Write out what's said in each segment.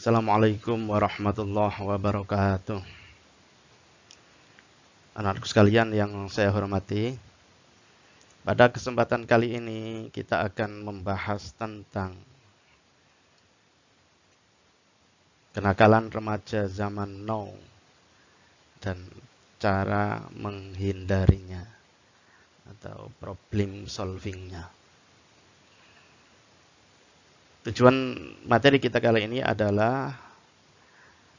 Assalamualaikum warahmatullahi wabarakatuh. Anak-anakku sekalian yang saya hormati, pada kesempatan kali ini kita akan membahas tentang kenakalan remaja zaman now dan cara menghindarinya atau problem solvingnya. Tujuan materi kita kali ini adalah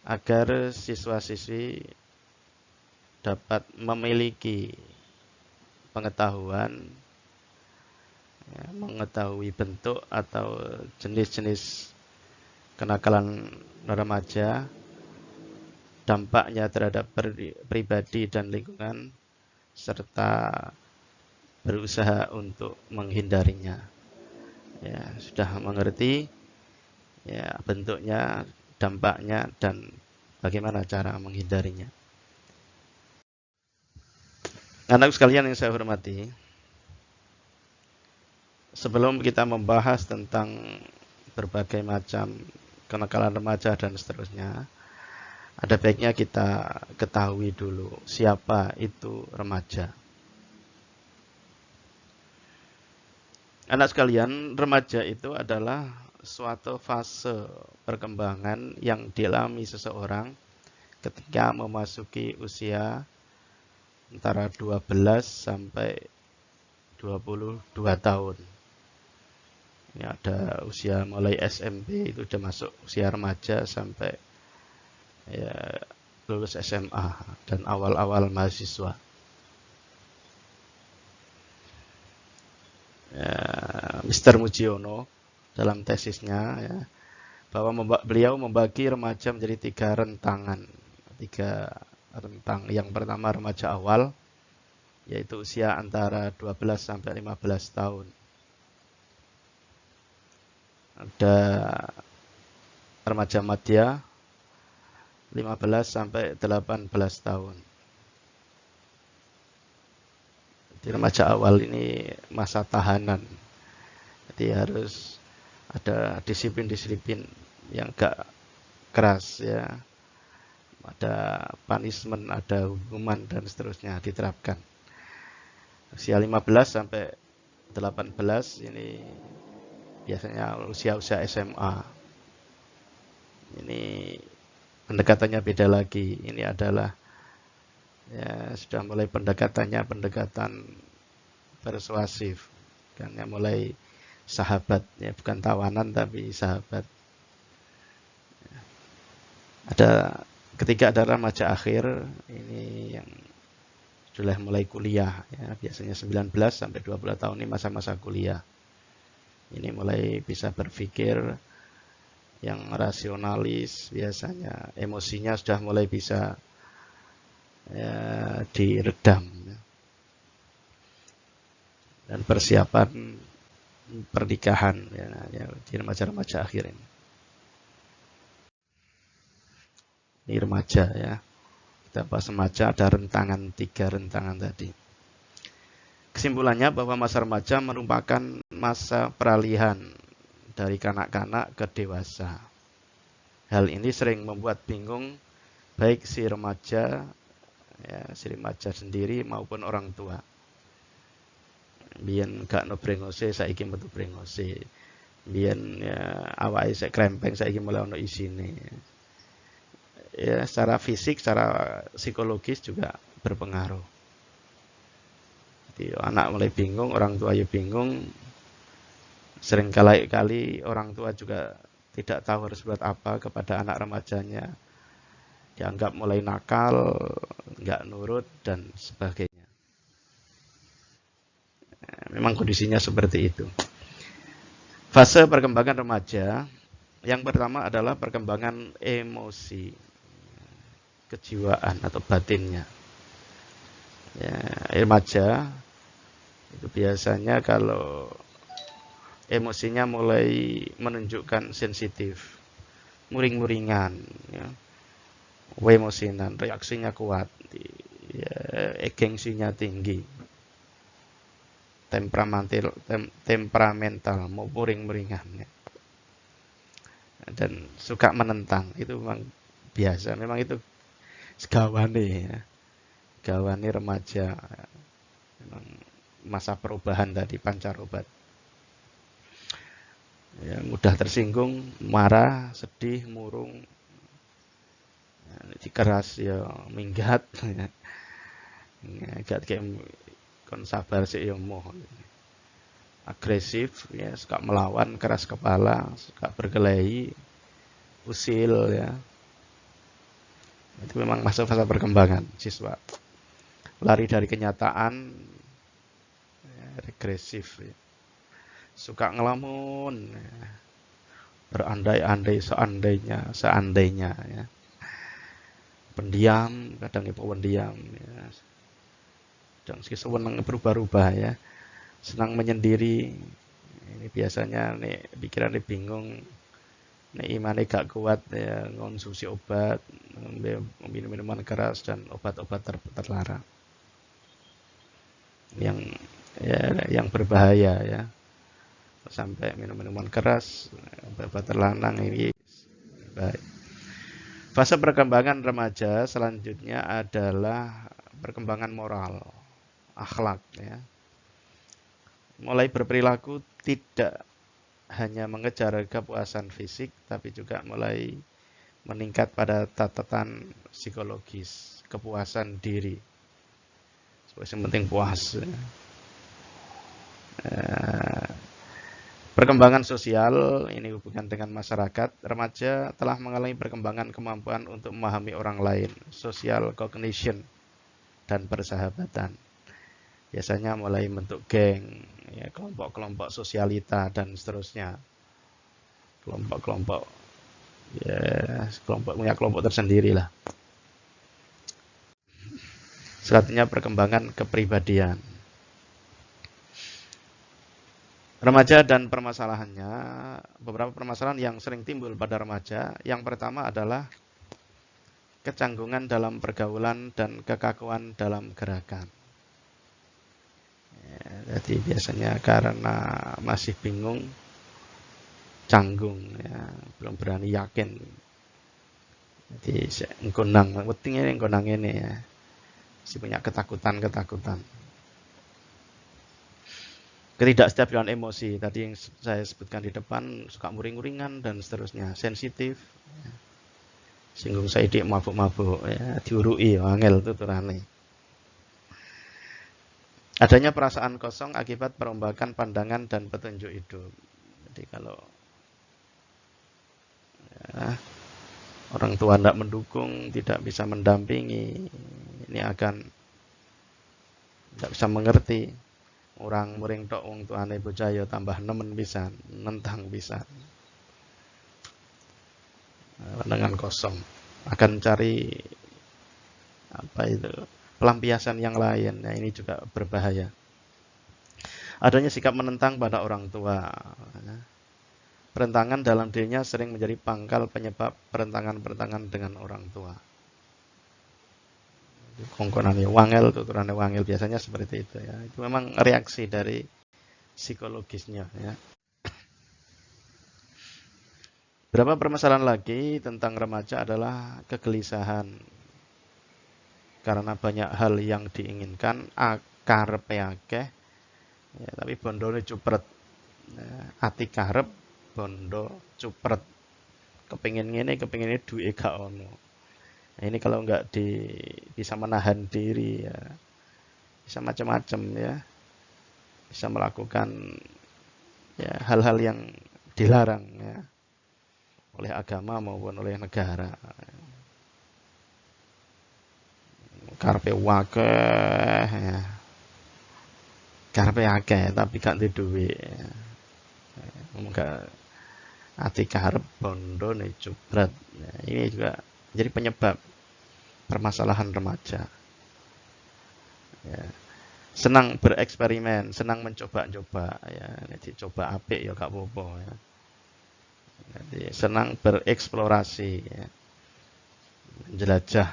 agar siswa-siswi dapat memiliki pengetahuan, mengetahui bentuk atau jenis-jenis kenakalan remaja, dampaknya terhadap pribadi dan lingkungan, serta berusaha untuk menghindarinya. Ya, sudah mengerti ya bentuknya, dampaknya, dan bagaimana cara menghindarinya. Anak sekalian yang saya hormati, sebelum kita membahas tentang berbagai macam kenakalan remaja dan seterusnya, ada baiknya kita ketahui dulu siapa itu remaja. Anak sekalian, remaja itu adalah suatu fase perkembangan yang dialami seseorang ketika memasuki usia antara 12 sampai 22 tahun. Ini ada usia mulai SMP, itu sudah masuk usia remaja sampai ya, lulus SMA dan awal-awal mahasiswa. Ya, Mr. Mujiono dalam tesisnya ya, bahwa beliau membagi remaja menjadi tiga rentang. Yang pertama remaja awal, yaitu usia antara 12 sampai 15 tahun. Ada remaja madya 15 sampai 18 tahun. Di remaja awal ini masa tahanan. Jadi harus ada disiplin-disiplin yang gak keras ya. Ada punishment, ada hukuman dan seterusnya diterapkan. Usia 15 sampai 18 ini biasanya usia-usia SMA. Ini pendekatannya beda lagi. Ini adalah ya sudah mulai pendekatan persuasif. Kan ya mulai sahabat ya, bukan tawanan tapi sahabat. Ketika ada remaja akhir, ini yang sudah mulai kuliah ya, biasanya 19 sampai 20 tahun ini masa-masa kuliah. Ini mulai bisa berpikir yang rasionalis, biasanya emosinya sudah mulai bisa ya, diredam ya. Dan persiapan pernikahan ya, di remaja-remaja akhir ini. Ini remaja ya. Kita bahas remaja, ada tiga rentangan tadi. Kesimpulannya bahwa masa remaja merupakan masa peralihan dari kanak-kanak ke dewasa. Hal ini sering membuat bingung baik si remaja sendiri maupun orang tua. Biyen gak no brengose, saiki metu brengose. Biyen ya awake sik krempeng, saiki mulai ono isine. Ya, secara fisik, secara psikologis juga berpengaruh. Jadi anak mulai bingung, orang tua ya bingung. Sering kali orang tua juga tidak tahu harus buat apa kepada anak remajanya. Dianggap mulai nakal, nggak nurut, dan sebagainya. Memang kondisinya seperti itu. Fase perkembangan remaja, yang pertama adalah perkembangan emosi, kejiwaan atau batinnya. Ya, remaja itu biasanya kalau emosinya mulai menunjukkan sensitif, muring-muringan, ya, emosinan, reaksinya kuat, ya, gengsinya tinggi, temperamental, mau muring-muringan. Ya. dan suka menentang. Itu memang biasa, memang itu gawane ya. Gawane remaja, memang masa perubahan tadi, pancaroba. Ya, mudah tersinggung, marah, sedih, murung, ya, dikeras ya minggat, ya, gak kayak kon sabar sih ya moh. Agresif, ya, suka melawan, keras kepala, suka berkelahi, usil, ya. Itu memang masa-masa perkembangan siswa. Lari dari kenyataan, ya, regresif, ya. Suka ngelamun, ya. Berandai-andai seandainya, ya. Pendiam, kadang itu pendiam, ya. Dan senang berubah-ubah, ya. Senang menyendiri. Ini biasanya nih pikirannya bingung, nih imannya gak kuat, ya, konsumsi obat, minum minuman keras dan obat-obat terlarang yang, ya, yang berbahaya, ya. Sampai minum minuman keras, obat terlarang ini baik. Fase perkembangan remaja selanjutnya adalah perkembangan moral, akhlak, ya. Mulai berperilaku tidak hanya mengejar kepuasan fisik, tapi juga mulai meningkat pada tatanan psikologis, kepuasan diri. Yang penting puas. Ya. Perkembangan sosial, ini hubungan dengan masyarakat, remaja telah mengalami perkembangan kemampuan untuk memahami orang lain, social cognition, dan persahabatan. Biasanya mulai bentuk geng, ya, kelompok-kelompok sosialita, dan seterusnya. Kelompok-kelompok, ya, punya kelompok tersendiri lah. Selanjutnya perkembangan kepribadian. Remaja dan permasalahannya, beberapa permasalahan yang sering timbul pada remaja. Yang pertama adalah kecanggungan dalam pergaulan dan kekakuan dalam gerakan. Ya, jadi biasanya karena masih bingung, canggung, ya, belum berani yakin. Jadi nggonang, wetingnya nggonang ini, ya. Masih punya ketakutan. Ketidakstabilan emosi, tadi yang saya sebutkan di depan, suka muring-muringan dan seterusnya, sensitif, ya. Singgung saidik, mabuk-mabuk, ya, diurui, angel tuturane. Adanya perasaan kosong akibat perombakan pandangan dan petunjuk hidup. Jadi kalau, ya, orang tua tidak mendukung, tidak bisa mendampingi, ini akan tidak bisa mengerti. Orang muring tok wong tuane bocah ya tambah nemen pisan, nentang pisan. Pandangan kosong. Akan cari apa itu? Pelampiasan yang lain. Nah, ini juga berbahaya. Adanya sikap menentang pada orang tua. Perentangan dalam dirinya sering menjadi pangkal penyebab perentangan-perentangan dengan orang tua. Kongkonane wangel, tuturane wangel, biasanya seperti itu, ya. Itu memang reaksi dari psikologisnya, ya. Berapa permasalahan lagi tentang remaja adalah kegelisahan karena banyak hal yang diinginkan, karepe akeh, ya, tapi bondone cupret. Ya, ati karep, bondo cupret. Kepingin ngene, kepingin ini, duwe gak ono. Nah, ini kalau nggak bisa menahan diri, ya, bisa macam-macam, ya, bisa melakukan, ya, hal-hal yang dilarang, ya, oleh agama maupun oleh negara. Karepe wakeh, ya, karepe akeh tapi gak duwe duwe, ya. Gak ati karep bondo nih cupret. Ya, ini juga jadi penyebab permasalahan remaja. Ya. Senang bereksperimen, senang mencoba-coba, ya. Jadi coba apik ya gak apa-apa, ya. Jadi senang bereksplorasi, ya. Menjelajah,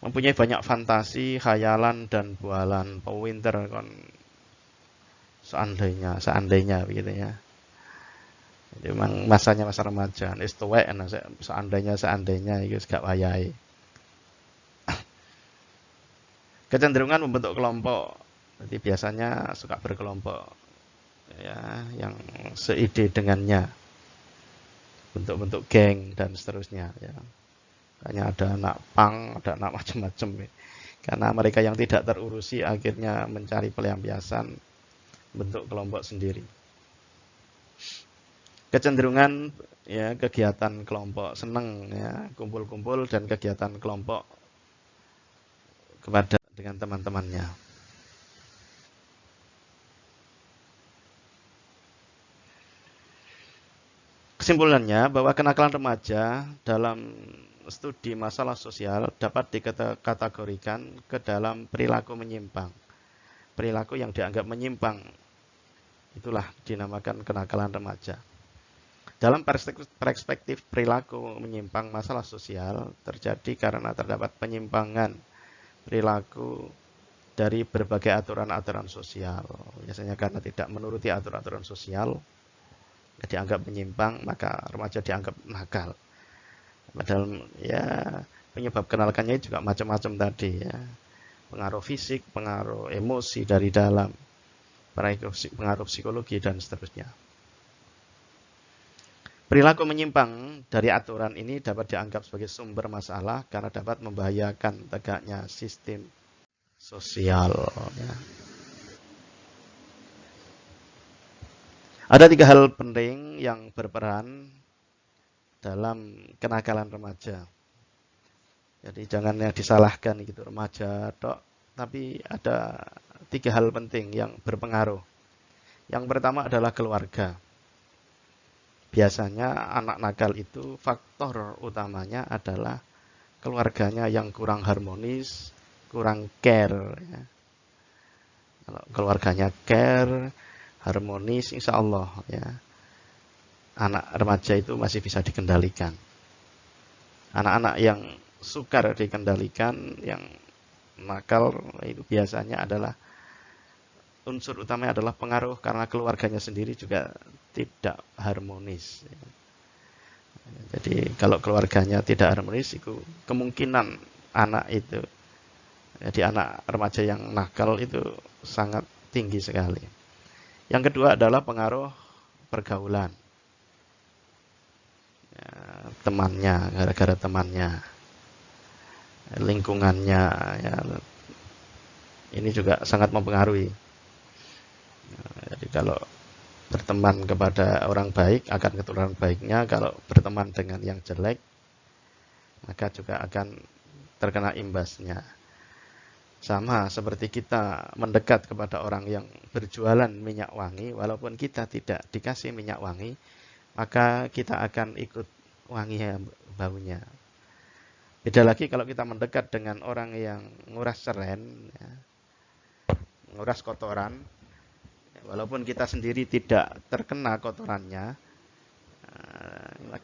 mempunyai banyak fantasi, khayalan dan bualan, pewinter kon seandainya begitu, ya. Jadi memang masanya masa remaja, wis tuwek seandainya itu gak wayahe. Kecenderungan membentuk kelompok. Jadi biasanya suka berkelompok ya, yang seide dengannya, bentuk-bentuk geng dan seterusnya ya. Hanya ada anak pang, ada anak macam-macam ya. Karena mereka yang tidak terurusi akhirnya mencari pelampiasan bentuk kelompok sendiri. Kecenderungan ya kegiatan kelompok, seneng ya kumpul-kumpul dan kegiatan kelompok kepada dengan teman-temannya. Kesimpulannya bahwa kenakalan remaja dalam studi masalah sosial dapat dikategorikan ke dalam perilaku menyimpang. Perilaku yang dianggap menyimpang itulah dinamakan kenakalan remaja. Dalam perspektif perilaku menyimpang masalah sosial terjadi karena terdapat penyimpangan perilaku dari berbagai aturan-aturan sosial. Biasanya karena tidak menuruti aturan-aturan sosial, dianggap menyimpang, maka remaja dianggap nakal. Padahal ya penyebab kenalkannya juga macam-macam tadi ya. Pengaruh fisik, pengaruh emosi dari dalam, pengaruh psikologi dan seterusnya. Perilaku menyimpang dari aturan ini dapat dianggap sebagai sumber masalah karena dapat membahayakan tegaknya sistem sosial. Ya. Ada 3 hal penting yang berperan dalam kenakalan remaja. Jadi jangan yang disalahkan gitu remaja tok, tapi ada 3 hal penting yang berpengaruh. Yang pertama adalah keluarga. Biasanya anak nakal itu faktor utamanya adalah keluarganya yang kurang harmonis, kurang care. Ya. Kalau keluarganya care, harmonis, insya Allah ya, anak remaja itu masih bisa dikendalikan. Anak-anak yang sukar dikendalikan, yang nakal itu biasanya adalah unsur utamanya adalah pengaruh karena keluarganya sendiri juga tidak harmonis. Jadi kalau keluarganya tidak harmonis, itu kemungkinan anak itu, jadi anak remaja yang nakal itu sangat tinggi sekali. Yang kedua adalah pengaruh pergaulan. Ya, temannya, gara-gara temannya, lingkungannya, ya, ini juga sangat mempengaruhi. Jadi kalau berteman kepada orang baik akan ketularan baiknya, kalau berteman dengan yang jelek maka juga akan terkena imbasnya. Sama seperti kita mendekat kepada orang yang berjualan minyak wangi, walaupun kita tidak dikasih minyak wangi, maka kita akan ikut wangi baunya. Beda lagi kalau kita mendekat dengan orang yang nguras seren, ya, nguras kotoran, walaupun kita sendiri tidak terkena kotorannya,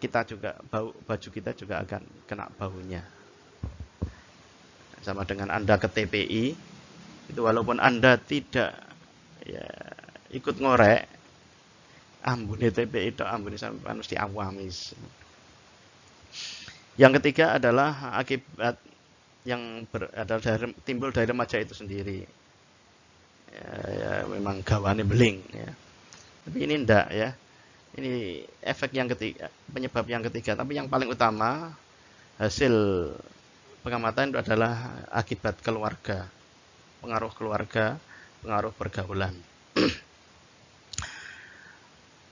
kita juga baju kita juga akan kena baunya. Sama dengan Anda ke TPI, itu walaupun Anda tidak ya, ikut ngorek, ambune TPI itu ambune sampai mesti awamis. Yang ketiga adalah akibat yang timbul dari remaja itu sendiri. Ya, memang gawane beling ya. Tapi ini enggak ya. Ini efek yang ketiga, penyebab yang ketiga. Tapi yang paling utama hasil pengamatan itu adalah akibat keluarga, pengaruh keluarga, pengaruh pergaulan.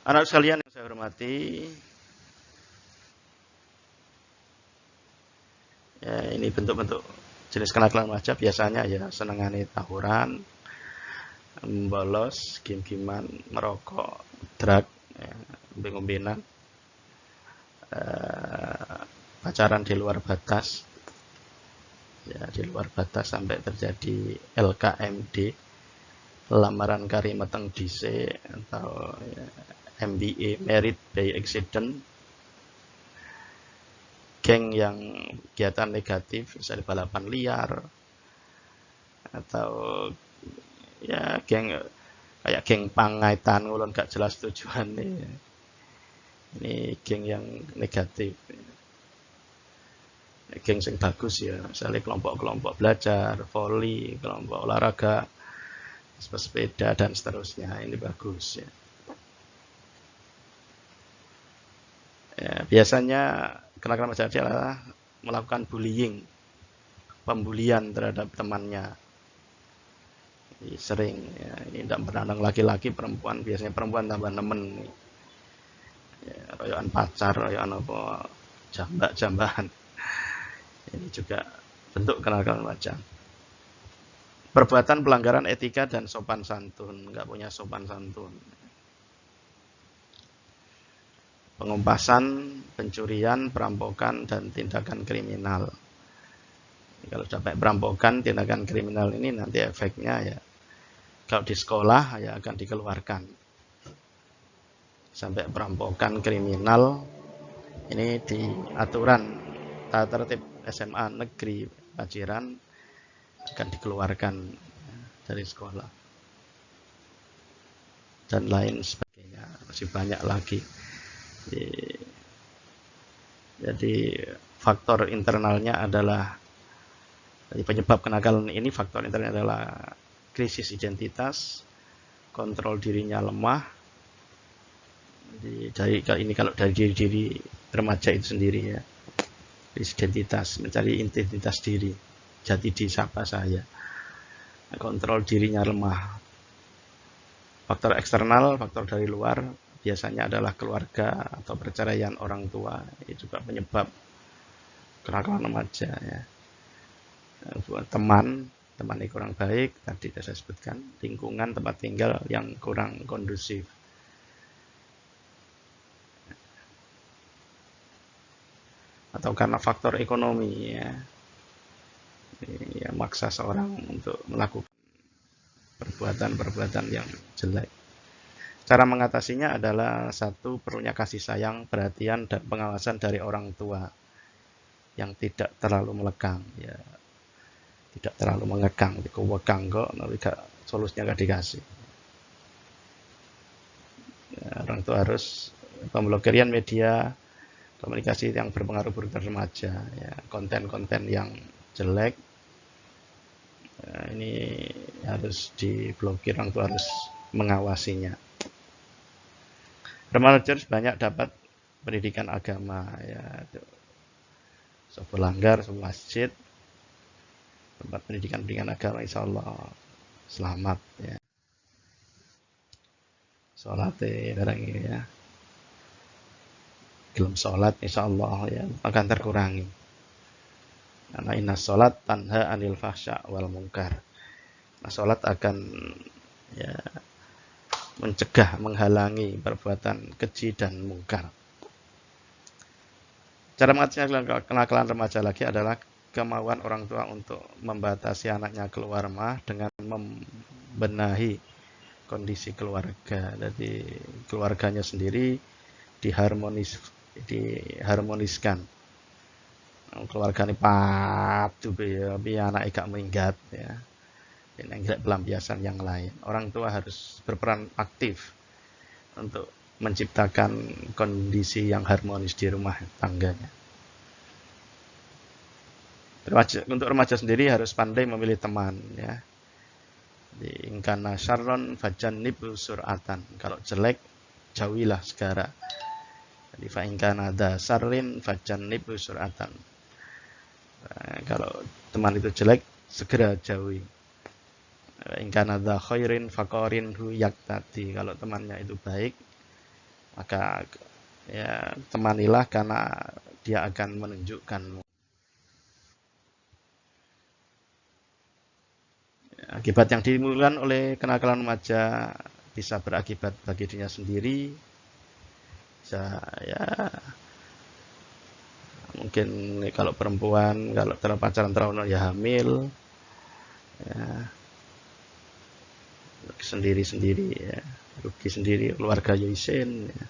Anak sekalian yang saya hormati, ya, ini bentuk-bentuk jenis kenakalan remaja biasanya ya senengane tawuran, bolos, game-gamean, merokok, drug, ya, ngombe-ngombenan, pacaran di luar batas, ya di luar batas sampai terjadi LKMD, lamaran kari meteng dhisik, atau ya, MBA, Married by Accident, geng yang kegiatan negatif, misalnya balapan liar, atau ya geng kayak geng pangaitan ngulon gak jelas tujuannya. Ini geng yang negatif. Geng yang bagus ya, misalnya kelompok-kelompok belajar, voli, kelompok olahraga, sepeda dan seterusnya, ini bagus ya. Ya, biasanya kenakalan remaja adalah melakukan bullying, pembulian terhadap temannya. Jadi sering ya, ini tidak berandang laki-laki, perempuan, biasanya perempuan tambah nemen ya, royokan pacar, royokan apa, jambak-jambakan. Ini juga bentuk kenakalan remaja. Perbuatan pelanggaran etika dan sopan santun, nggak punya sopan santun. Pengumpasan, pencurian, perampokan, dan tindakan kriminal. Kalau sampai perampokan, tindakan kriminal ini nanti efeknya ya, kalau di sekolah ya akan dikeluarkan. Sampai perampokan kriminal, ini di aturan tata tertib SMA Negeri Paciran akan dikeluarkan dari sekolah. Dan lain sebagainya, masih banyak lagi. Jadi faktor internalnya adalah, penyebab kenakalan ini faktor internalnya adalah krisis identitas, kontrol dirinya lemah. Jadi ini kalau dari diri remaja itu sendiri ya, krisis identitas, mencari identitas diri, jati diri siapa saya, kontrol dirinya lemah. Faktor eksternal, faktor dari luar, biasanya adalah keluarga atau perceraian orang tua, ini juga penyebab kenakalan remaja ya. Buat teman yang kurang baik, tadi saya sebutkan, lingkungan tempat tinggal yang kurang kondusif. Atau karena faktor ekonomi ya, maksa seorang untuk melakukan perbuatan-perbuatan yang jelek. Cara mengatasinya adalah satu, perlunya kasih sayang, perhatian, dan pengawasan dari orang tua yang tidak terlalu melekang ya, tidak terlalu mengekang, dikewekang kok, tapi solusinya gak dikasih ya. Orang tua harus pemblokiran media komunikasi yang berpengaruh buruk terhadap remaja ya, konten-konten yang jelek ya, ini harus diblokir, orang tua harus mengawasinya. Remaja harus banyak dapat pendidikan agama ya, sebuah langgar, sebuah masjid, tempat pendidikan agama, insya Allah selamat ya. Sholat barang ini ya, gelem sholat insya Allah ya akan terkurangi. Karena inna sholat tanha anil fahsya wal munkar. Nah, sholat akan ya mencegah, menghalangi perbuatan keji dan mungkar. Cara mengatasi kenakalan remaja lagi adalah kemauan orang tua untuk membatasi anaknya keluar rumah dengan membenahi kondisi keluarga. Jadi keluarganya sendiri diharmoniskan. Keluarga ini patuh ya, biar anak gak minggat ya. Ini pelampiasan yang lain. Orang tua harus berperan aktif untuk menciptakan kondisi yang harmonis di rumah tangganya. Untuk remaja sendiri harus pandai memilih teman ya. Ingkana syarron fajannib sur'atan. Kalau jelek jauhilah segera. Jadi fa ingkana da sarrin fajannib sur'atan. Kalau teman itu jelek segera jauhi. Ingkana da khairin faqarin hu yaktati. Kalau temannya itu baik, maka ya temanilah karena dia akan menunjukkanmu. Akibat yang ditimbulkan oleh kenakalan remaja bisa berakibat bagi dirinya sendiri, bisa ya mungkin kalau perempuan, kalau pacaran terlalu ya hamil ya, sendiri-sendiri ya, rugi sendiri, keluarga yoisen ya.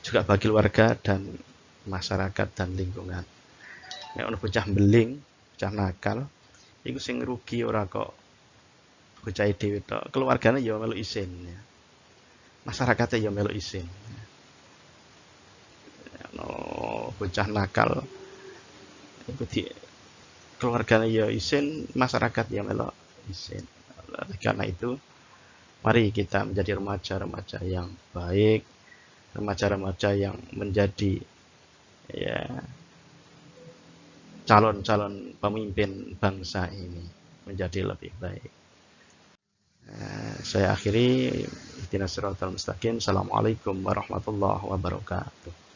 Juga bagi keluarga dan masyarakat dan lingkungan. Nek ono bocah beling, bocah nakal, iku sing rugi ora kok bocah dhewe tok, keluargane ya melu isin ya. Masyarakatnya ya melu isin. bocah nakal iku di keluarganya ya isin, masyarakat ya melok isin. Oleh karena itu, mari kita menjadi remaja-remaja yang baik, remaja-remaja yang menjadi ya calon-calon pemimpin bangsa ini menjadi lebih baik. Saya akhiri, ihdinas siratal mustaqim. Assalamualaikum warahmatullahi wabarakatuh.